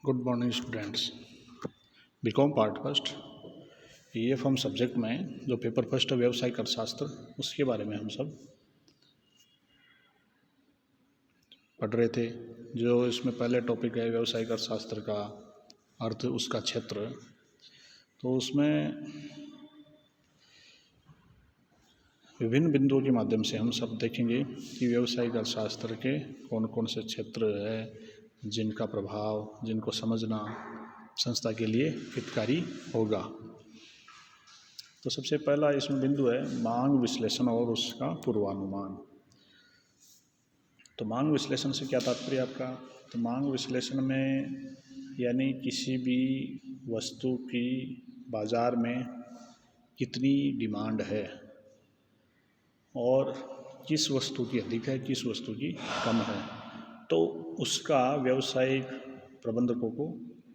Good morning students. BCom part first EFM subject में जो paper first है व्यावसायिक अर्थशास्त्र, उसके बारे में हम सब पढ़ रहे थे। जो इसमें पहले टॉपिक है व्यावसायिक अर्थशास्त्र का अर्थ, उसका क्षेत्र। तो उसमें विभिन्न बिंदुओं के माध्यम से हम सब देखेंगे कि व्यावसायिक अर्थशास्त्र के कौन कौन से क्षेत्र है जिनका प्रभाव, जिनको समझना संस्था के लिए हितकारी होगा। तो सबसे पहला इसमें बिंदु है मांग विश्लेषण और उसका पूर्वानुमान। तो मांग विश्लेषण से क्या तात्पर्य आपका? तो मांग विश्लेषण में यानी किसी भी वस्तु की बाजार में कितनी डिमांड है और किस वस्तु की अधिक है, किस वस्तु की कम है, तो उसका व्यावसायिक प्रबंधकों को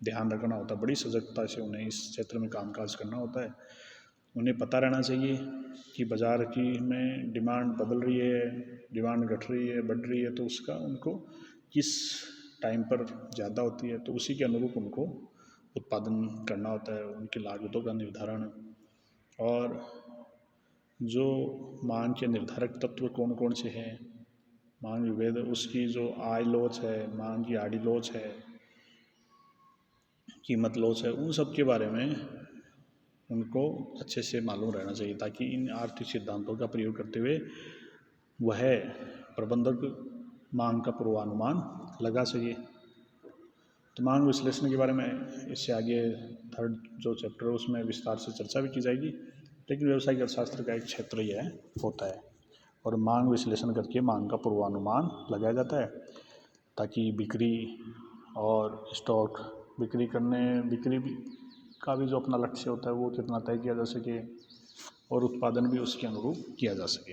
ध्यान रखना होता है। बड़ी सजगता से उन्हें इस क्षेत्र में कामकाज करना होता है। उन्हें पता रहना चाहिए कि बाज़ार की में डिमांड बदल रही है, डिमांड घट रही है, बढ़ रही है, तो उसका उनको किस टाइम पर ज़्यादा होती है तो उसी के अनुरूप उनको उत्पादन करना होता है। उनकी लागतों का निर्धारण और जो मांग के निर्धारक तत्व कौन कौन से हैं, मांग विभेद, उसकी जो आय लोच है, मांग की आड़ी लोच है, कीमत लोच है, उन सब के बारे में उनको अच्छे से मालूम रहना चाहिए ताकि इन आर्थिक सिद्धांतों का प्रयोग करते हुए वह प्रबंधक मांग का पूर्वानुमान लगा सके। तो मांग विश्लेषण के बारे में इससे आगे थर्ड जो चैप्टर है उसमें विस्तार से चर्चा भी की जाएगी, लेकिन व्यावसायिक अर्थशास्त्र का एक क्षेत्र यह होता है और मांग विश्लेषण करके मांग का पूर्वानुमान लगाया जाता है ताकि बिक्री और स्टॉक बिक्री का भी जो अपना लक्ष्य होता है वो कितना तय किया जा सके और उत्पादन भी उसके अनुरूप किया जा सके।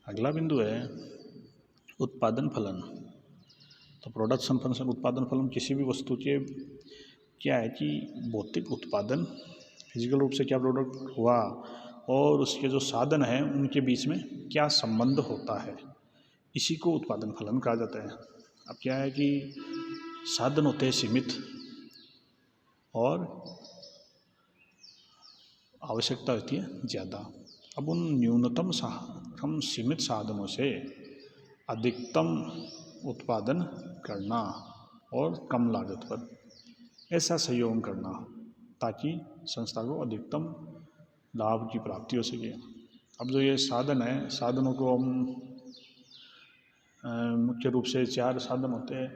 अगला बिंदु है उत्पादन फलन। तो प्रोडक्शन फंक्शन, उत्पादन फलन किसी भी वस्तु के क्या है कि भौतिक उत्पादन, फिजिकल रूप से क्या प्रोडक्ट हुआ और उसके जो साधन हैं उनके बीच में क्या संबंध होता है, इसी को उत्पादन फलन कहा जाता है। अब क्या है कि साधन होते हैं सीमित और आवश्यकता होती है ज़्यादा। अब उन न्यूनतम हम सीमित साधनों से अधिकतम उत्पादन करना और कम लागत पर ऐसा सहयोग करना ताकि संस्था को अधिकतम लाभ की प्राप्ति हो सके। अब जो ये साधन है, साधनों को हम मुख्य रूप से 4 साधन होते हैं: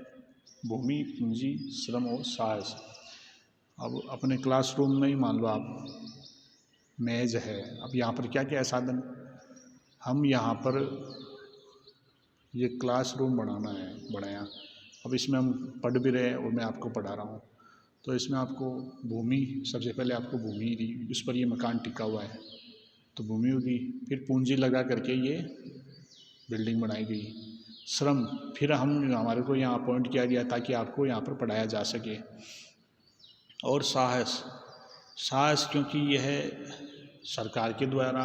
भूमि, पूंजी, श्रम और साहस। अब अपने क्लासरूम में ही मान लो आप मेज है, अब यहाँ पर क्या क्या है साधन, हम यहाँ पर ये क्लासरूम बनाया, अब इसमें हम पढ़ भी रहे हैं और मैं आपको पढ़ा रहा हूँ। तो इसमें आपको भूमि, सबसे पहले आपको भूमि दी, उस पर ये मकान टिका हुआ है तो भूमि होगी। फिर पूंजी लगा करके ये बिल्डिंग बनाई गई। श्रम, फिर हमारे को यहाँ अपॉइंट किया गया ताकि आपको यहाँ पर पढ़ाया जा सके। और साहस क्योंकि यह सरकार के द्वारा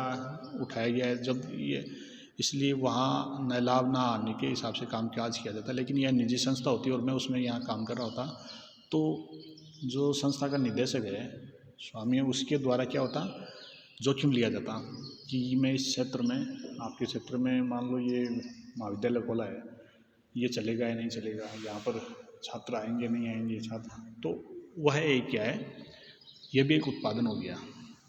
उठाया गया है, जब ये इसलिए वहाँ न लाभ ना आने के हिसाब से काम काज किया जाता है, लेकिन यह निजी संस्था होती है और मैं उसमें यहाँ काम कर रहा होता तो जो संस्था का निदेशक है, स्वामी है, उसके द्वारा क्या होता, जोखिम लिया जाता कि मैं इस क्षेत्र में, आपके क्षेत्र में मान लो ये महाविद्यालय खोला है, ये चलेगा या नहीं चलेगा, यहाँ पर छात्र आएंगे नहीं आएंगे छात्र, तो वह एक क्या है, यह भी एक उत्पादन हो गया।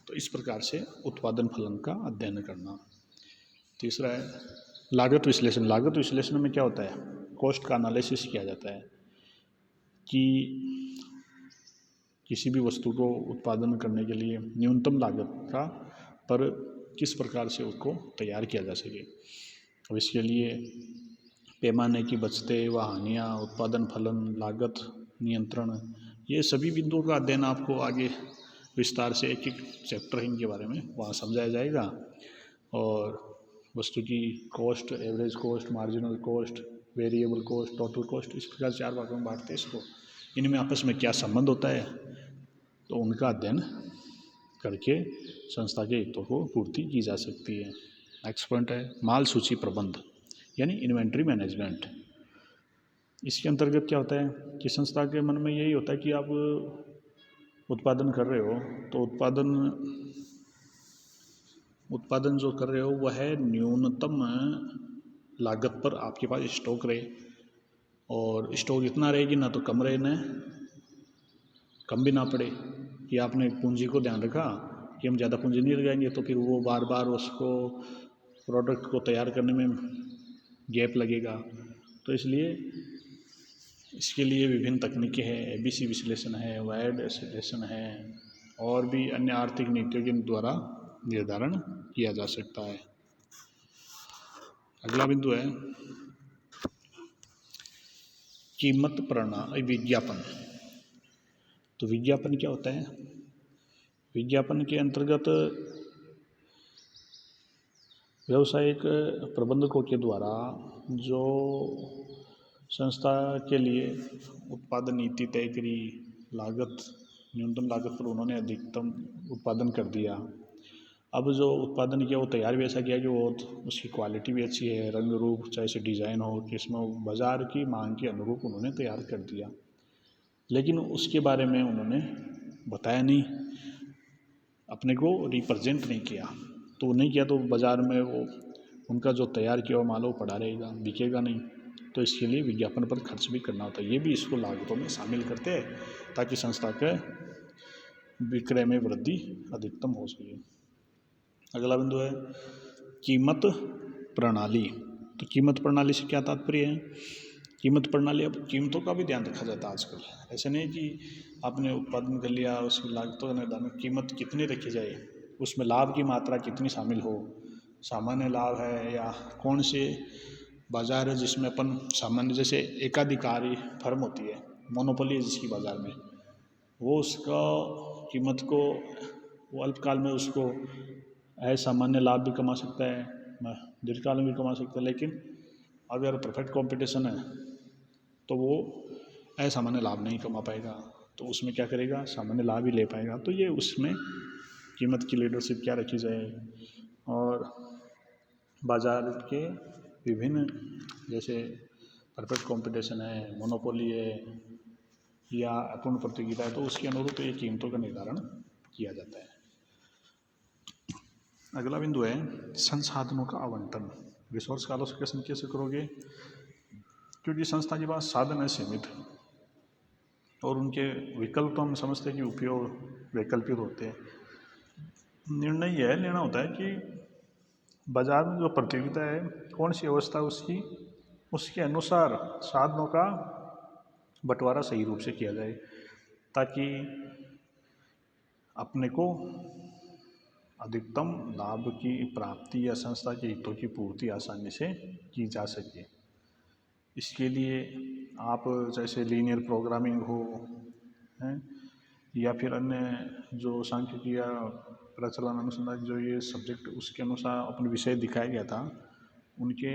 तो इस प्रकार से उत्पादन फलन का अध्ययन करना। तीसरा है लागत विश्लेषण। लागत विश्लेषण में क्या होता है, कॉस्ट का एनालिसिस किया जाता है कि किसी भी वस्तु को उत्पादन करने के लिए न्यूनतम लागत का पर किस प्रकार से उसको तैयार किया जा सके। अब इसके लिए पैमाने की बचतें व हानियाँ, उत्पादन फलन, लागत नियंत्रण, ये सभी बिंदुओं का अध्ययन आपको आगे विस्तार से एक एक चैप्टर है इनके बारे में वहाँ समझाया जाएगा। और वस्तु की cost, average cost, marginal cost, variable cost, total cost, इस प्रकार 4 भागों में बांटते हैं इसको। इनमें आपस में क्या संबंध होता है तो उनका अध्ययन करके संस्था के हितों को पूर्ति की जा सकती है। नेक्स्ट पॉइंट है माल सूची प्रबंध यानी इन्वेंट्री मैनेजमेंट। इसके अंतर्गत क्या होता है कि संस्था के मन में यही होता है कि आप उत्पादन कर रहे हो तो उत्पादन जो कर रहे हो वह न्यूनतम लागत पर आपके पास स्टॉक रहे, और स्टॉक इतना रहेगी ना तो कम रहे ना कम भी ना पड़े। कि आपने पूंजी को ध्यान रखा कि हम ज़्यादा पूंजी नहीं लगाएंगे तो फिर वो बार बार उसको प्रोडक्ट को तैयार करने में गैप लगेगा। तो इसलिए इसके लिए विभिन्न तकनीकें हैं, ABC विश्लेषण है, वायर्ड विश्लेषण है, और भी अन्य आर्थिक नीतियों के द्वारा निर्धारण किया जा सकता है। अगला बिंदु है कीमत प्रणाली विज्ञापन। तो विज्ञापन क्या होता है? विज्ञापन के अंतर्गत व्यावसायिक प्रबंधकों के द्वारा जो संस्था के लिए उत्पादन नीति तय करी, लागत न्यूनतम लागत पर उन्होंने अधिकतम उत्पादन कर दिया। अब जो उत्पादन किया वो तैयार भी ऐसा किया कि वो उसकी क्वालिटी भी अच्छी है, रंग रूप चाहे से डिज़ाइन हो किसमें बाज़ार की मांग के अनुरूप उन्होंने तैयार कर दिया, लेकिन उसके बारे में उन्होंने बताया नहीं, अपने को रिप्रेजेंट नहीं किया। तो वो नहीं किया तो बाज़ार में वो उनका जो तैयार किया हुआ माल वो पड़ा रहेगा, बिकेगा नहीं। तो इसके लिए विज्ञापन पर खर्च भी करना होता है। ये भी इसको लागतों में शामिल करते हैं ताकि संस्था के विक्रय में वृद्धि अधिकतम हो सके। अगला बिंदु है कीमत प्रणाली। तो कीमत प्रणाली से क्या तात्पर्य है? कीमत प्रणाली, अब कीमतों का भी ध्यान रखा जाता है आजकल। ऐसे नहीं कि आपने उत्पादन कर लिया उसकी लागतों का निर्धारण, कीमत कितनी रखी जाए, उसमें लाभ की मात्रा कितनी शामिल हो, सामान्य लाभ है या कौन से बाज़ार है जिसमें अपन सामान्य, जैसे एकाधिकारी फर्म होती है, मोनोपोली है जिसकी बाज़ार में, वो उसका कीमत को वो अल्पकाल में उसको असामान्य लाभ भी कमा सकता है, दीर्घकाल में भी कमा सकता है, लेकिन अगर परफेक्ट कंपटीशन है तो वो असामान्य लाभ नहीं कमा पाएगा। तो उसमें क्या करेगा, सामान्य लाभ ही ले पाएगा। तो ये उसमें कीमत की लीडरशिप क्या रखी जाए, और बाज़ार के विभिन्न जैसे परफेक्ट कंपटीशन है, मोनोपोली है या अपूर्ण प्रतियोगिता है, तो उसके अनुरूप ये कीमतों का निर्धारण किया जाता है। अगला बिंदु है संसाधनों का आवंटन। रिसोर्स का एलोकेशन कैसे करोगे? क्योंकि संस्था के पास साधन है सीमित और उनके विकल्प तो हम समझते हैं कि उपयोग वैकल्पिक होते हैं। निर्णय यह लेना होता है कि बाजार में जो प्रतियोगिता है कौन सी अवस्था उसकी, उसके अनुसार साधनों का बंटवारा सही रूप से किया जाए ताकि अपने को अधिकतम लाभ की प्राप्ति या संस्था के हितों की पूर्ति आसानी से की जा सके। इसके लिए आप जैसे लीनियर प्रोग्रामिंग हो हैं या फिर अन्य जो सांख्यिकी या प्रचलन अनुसंधान जो ये सब्जेक्ट उसके अनुसार अपने विषय दिखाया गया था, उनके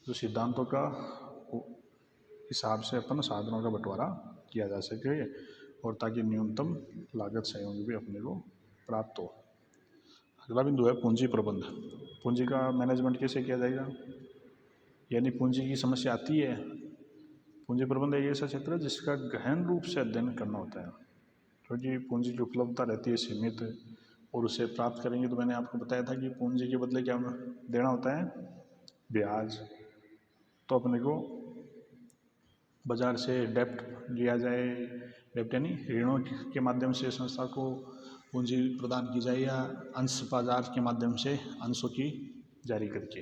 जो सिद्धांतों का हिसाब से अपन साधनों का बंटवारा किया जा सके और ताकि न्यूनतम लागत सहयोग भी अपने को प्राप्त हो। अगला बिंदु है पूंजी प्रबंध। पूंजी का मैनेजमेंट कैसे किया जाएगा, यानी पूंजी की समस्या आती है। पूंजी प्रबंध एक ऐसा क्षेत्र है जिसका गहन रूप से अध्ययन करना होता है, क्योंकि पूंजी की उपलब्धता रहती है सीमित और उसे प्राप्त करेंगे तो मैंने आपको बताया था कि पूंजी के बदले क्या देना होता है, ब्याज। तो अपने को बाज़ार से डेप्ट लिया जाए, डेप्ट यानी ऋणों के माध्यम से संस्था को पूंजी प्रदान की जाए या अंश बाजार के माध्यम से अंशों की जारी करके।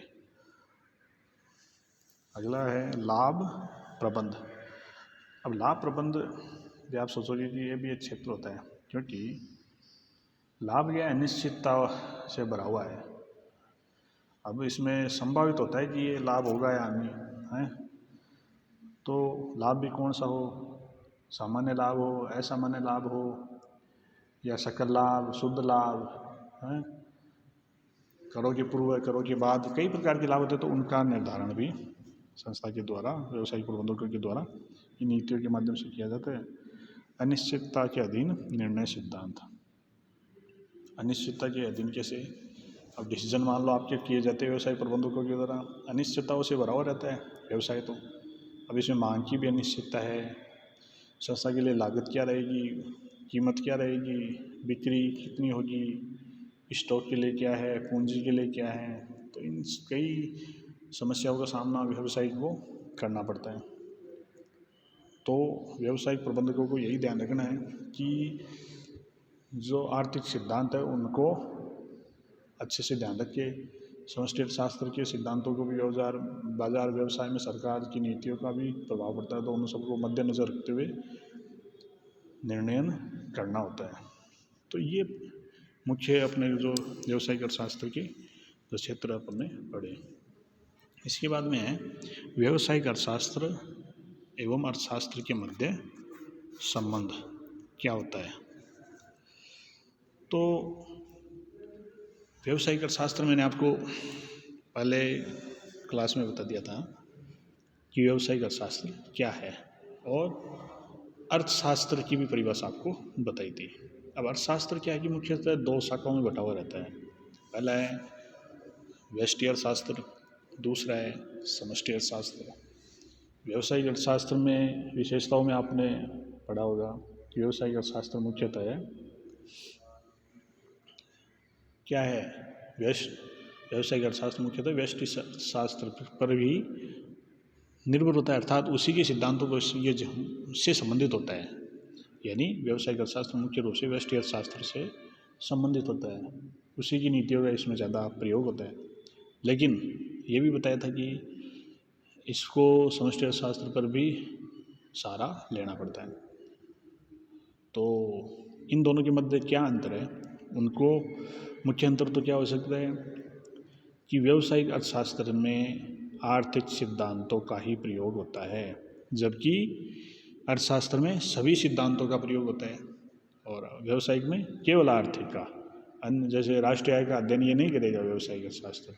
अगला है लाभ प्रबंध। अब लाभ प्रबंध भी आप सोचोगे कि ये भी एक क्षेत्र होता है, क्योंकि लाभ या अनिश्चितता से भरा हुआ है। अब इसमें संभावित होता है कि ये लाभ होगा या नहीं है, तो लाभ भी कौन सा हो, सामान्य लाभ हो, असामान्य लाभ हो या सकल लाभ, शुद्ध लाभ है, करों के पूर्व करों के बाद, कई प्रकार के लाभ होते हैं। तो उनका निर्धारण भी संस्था के द्वारा, व्यवसायिक प्रबंधकों के द्वारा इन नीतियों के माध्यम से किया जाता है। अनिश्चितता के अधीन निर्णय सिद्धांत। अनिश्चितता के अधीन कैसे? अब डिसीजन मान लो आपके किए जाते हैं व्यवसाय प्रबंधकों के द्वारा, अनिश्चितताओं से भरा हुआ रहता है व्यवसाय, तो अब इसमें मांग की भी अनिश्चितता है, संस्था के लिए लागत क्या रहेगी, कीमत क्या रहेगी, बिक्री कितनी होगी, स्टॉक के लिए क्या है, पूंजी के लिए क्या है। तो इन कई समस्याओं का सामना व्यवसायिक को करना पड़ता है। तो व्यावसायिक प्रबंधकों को यही ध्यान रखना है कि जो आर्थिक सिद्धांत है उनको अच्छे से ध्यान रखे, समष्टि अर्थशास्त्र के सिद्धांतों को भी बाजार व्यवसाय में सरकार की नीतियों का भी प्रभाव पड़ता है, तो उन सबको मद्देनजर रखते हुए निर्णय करना होता है। तो ये मुख्य अपने जो व्यावसायिक अर्थशास्त्र के जो क्षेत्र अपने पढ़े। इसके बाद में है व्यावसायिक अर्थशास्त्र एवं अर्थशास्त्र के मध्य संबंध क्या होता है। तो व्यावसायिक अर्थशास्त्र मैंने आपको पहले क्लास में बता दिया था कि व्यावसायिक अर्थशास्त्र क्या है, और अर्थशास्त्र की भी परिभाषा आपको बताई थी। अब अर्थशास्त्र क्या है कि मुख्यतः दो शाखाओं में बटा हुआ रहता है। पहला है व्यष्टि अर्थशास्त्र, दूसरा है समष्टि अर्थशास्त्र। व्यावसायिक अर्थशास्त्र में विशेषताओं में आपने पढ़ा होगा कि व्यावसायिक अर्थशास्त्र मुख्यतः है क्या है, व्यावसायिक अर्थशास्त्र मुख्यतः व्यष्टि शास्त्र पर भी निर्भर होता है, अर्थात उसी के सिद्धांतों को से संबंधित होता है। यानी व्यावसायिक अर्थशास्त्र मुख्य रूप से व्यष्टि अर्थशास्त्र से संबंधित होता है, उसी की नीतियों का इसमें ज़्यादा प्रयोग होता है। लेकिन ये भी बताया था कि इसको समष्टि अर्थशास्त्र पर भी सहारा लेना पड़ता है। तो इन दोनों के मध्य क्या अंतर है, उनको मुख्य अंतर तो क्या हो सकता है कि व्यावसायिक अर्थशास्त्र में आर्थिक सिद्धांतों का ही प्रयोग होता है, जबकि अर्थशास्त्र में सभी सिद्धांतों का प्रयोग होता है, और व्यावसायिक में केवल आर्थिक का। अन्य जैसे राष्ट्रीय आय का अध्ययन ये नहीं करेगा व्यावसायिक अर्थशास्त्र।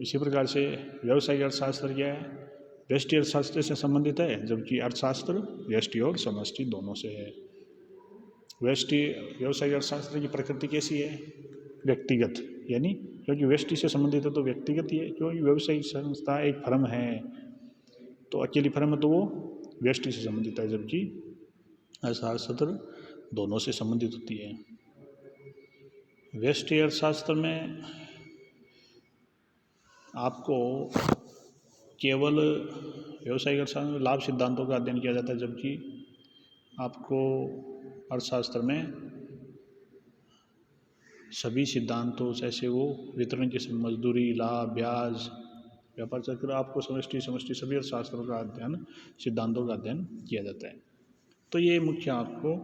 इसी प्रकार से व्यावसायिक अर्थशास्त्र क्या है, व्यष्टि अर्थशास्त्र से संबंधित है, जबकि अर्थशास्त्र व्यष्टि और समष्टि दोनों से है। व्यावसायिक अर्थशास्त्र की प्रकृति कैसी है, व्यक्तिगत, यानी क्योंकि व्यष्टि से संबंधित है तो व्यक्तिगत ही है, क्योंकि व्यवसायिक संस्था एक फर्म है तो अकेली फर्म है तो वो व्यष्टि से संबंधित है, जबकि अर्थशास्त्र दोनों से संबंधित होती है। व्यष्टि अर्थशास्त्र में आपको केवल व्यावसायिक अर्थशास्त्र में लाभ सिद्धांतों का अध्ययन किया जाता है, जबकि आपको अर्थशास्त्र में सभी सिद्धांतों जैसे वो वितरण की मजदूरी, लाभ, ब्याज, व्यापार चक्र, आपको समष्टि सभी अर्थशास्त्रों का अध्ययन, सिद्धांतों का अध्ययन किया जाता है। तो ये मुख्य आपको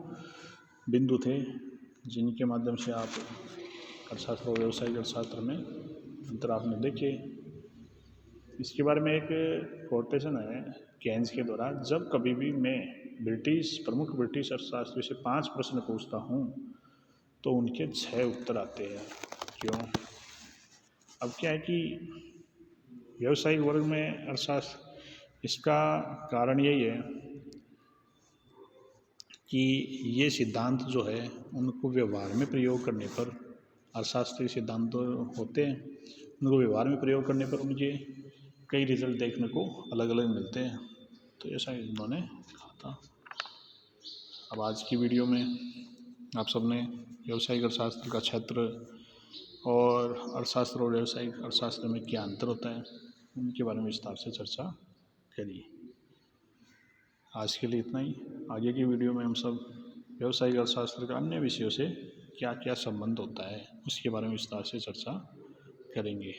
बिंदु थे जिनके माध्यम से आप अर्थशास्त्र और व्यावसायिक अर्थशास्त्र में अंतर आपने देखे। इसके बारे में एक कोटेशन है केन्स के द्वारा, जब कभी भी मैं प्रमुख ब्रिटिश अर्थशास्त्री से 5 प्रश्न पूछता हूँ तो उनके 6 उत्तर आते हैं। क्यों? अब क्या है कि व्यावसायिक वर्ग में अर्थशास्त्र, इसका कारण यही है कि ये सिद्धांत जो है उनको व्यवहार में प्रयोग करने पर, अर्थशास्त्री सिद्धांत होते हैं उनको व्यवहार में प्रयोग करने पर उनके कई रिजल्ट देखने को अलग अलग मिलते हैं। तो ऐसा इन्होंने कहा था। अब आज की वीडियो में आप सबने व्यावसायिक अर्थशास्त्र का क्षेत्र और अर्थशास्त्र और व्यावसायिक अर्थशास्त्र में क्या अंतर होता है उनके बारे में विस्तार से चर्चा करी। आज के लिए इतना ही। आगे की वीडियो में हम सब व्यावसायिक अर्थशास्त्र का अन्य विषयों से क्या क्या संबंध होता है उसके बारे में विस्तार से चर्चा करेंगे।